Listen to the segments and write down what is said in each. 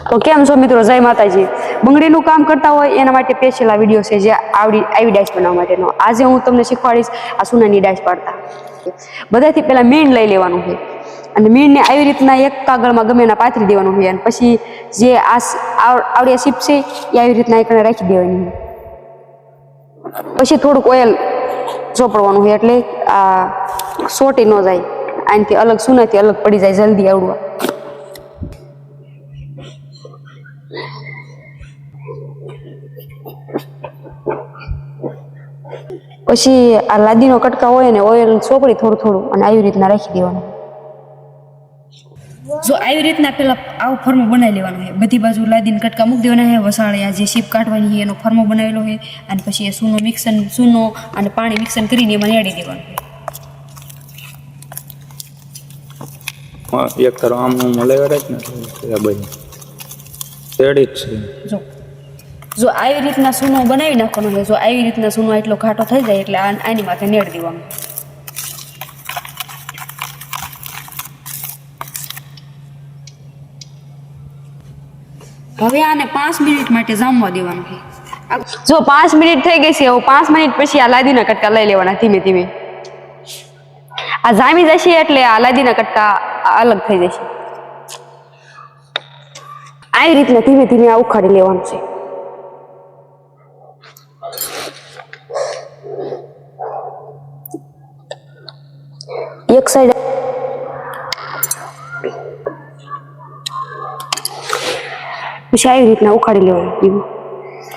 તો કેમ છો મિત્રો, જય માતાજી. બંગડીનું કામ કરતા હોય એના માટે સ્પેશિયલ આ વિડીયો છે જે આવી ડાઈસ બનાવવા માટેનો. આજે હું તમને શીખવાડીશ આ સુનાની ડાઈસ પાડતા. બધાથી પહેલા મીણ લઈ લેવાનું છે અને મીણને આવી રીતના એક કાગળમાં ગમે એના પાથરી દેવાનું છે અને પછી જે આવડી સીપ છે એ આવી રીતના એક રાખી દેવાની. પછી થોડુંક ઓઇલ ચોપડવાનું છે એટલે આ સોટી ન જાય, આનાથી અલગ સુનાથી અલગ પડી જાય જલ્દી આવડવા. પછી આ લાદીનો કટકા હોય ને ઓઇલ ચોપડી થોડું થોડું અને આવી રીતના રાખી દેવાનું. જો આવી રીતના પેલા આવું ફર્મો બનાવી લેવાનું છે, બધી બાજુ લાદીને કટકા મૂકી દેવાના છે, વસાળે આ જે શીપ કાઢવાની છે એનો ફર્મો બનાવેલો છે અને પછી એ સૂનો અને પાણી મિક્સન કરીને એમાં રેડી દેવાનું. એક કરો આમ મળે જ ને બધી રેડી જ છે. જો આવી રીતના સૂનો બનાવી નાખવાનો છે. જો આવી રીતના સૂનો એટલો ઘાટો થઈ જાય એટલે આની માથે નેડ દેવાનું. હવે આને 5 મિનિટ માટે જામવા દેવાનું છે. જો 5 મિનિટ થઈ ગઈ છે, હવે 5 મિનિટ પછી આ લાદીના કટકા લઈ લેવાના ધીમે ધીમે. આ જામી જશે એટલે આ લાદીના કટકા અલગ થઈ જશે. આવી રીતના ધીમે ધીમે આ ઉખાડી લેવાનું છે. એક સાઈડ પછી આવી રીતના ઉખાડી લેવાનું.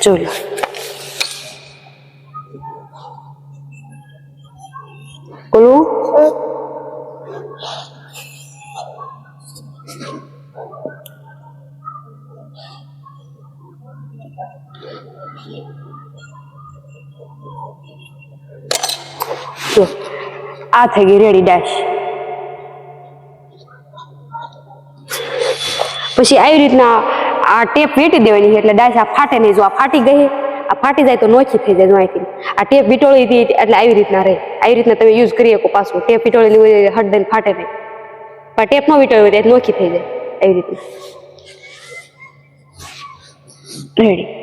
જોઈ લો. ઓલું આ થઈ ગઈ રેડી ડાશ. પછી આવી રીતના આ ટેપ વીટી દેવાની છે એટલે ડાશ આ ફાટે નહીં. જો આ ફાટી ગઈ, આ ફાટી જાય તો નોખી થઈ જાય. અહીંથી આ ટેપ વીટોળી હતી એટલે આવી રીતના રહે. આવી રીતના તમે યુઝ કરી શકો પાછું. ટેપ વીટોળેલી હોય હટ દઈને ફાટે નહીં, પણ ટેપ ન વીટોળી હોય તો નોખી થઈ જાય. આવી રીતના રેડી.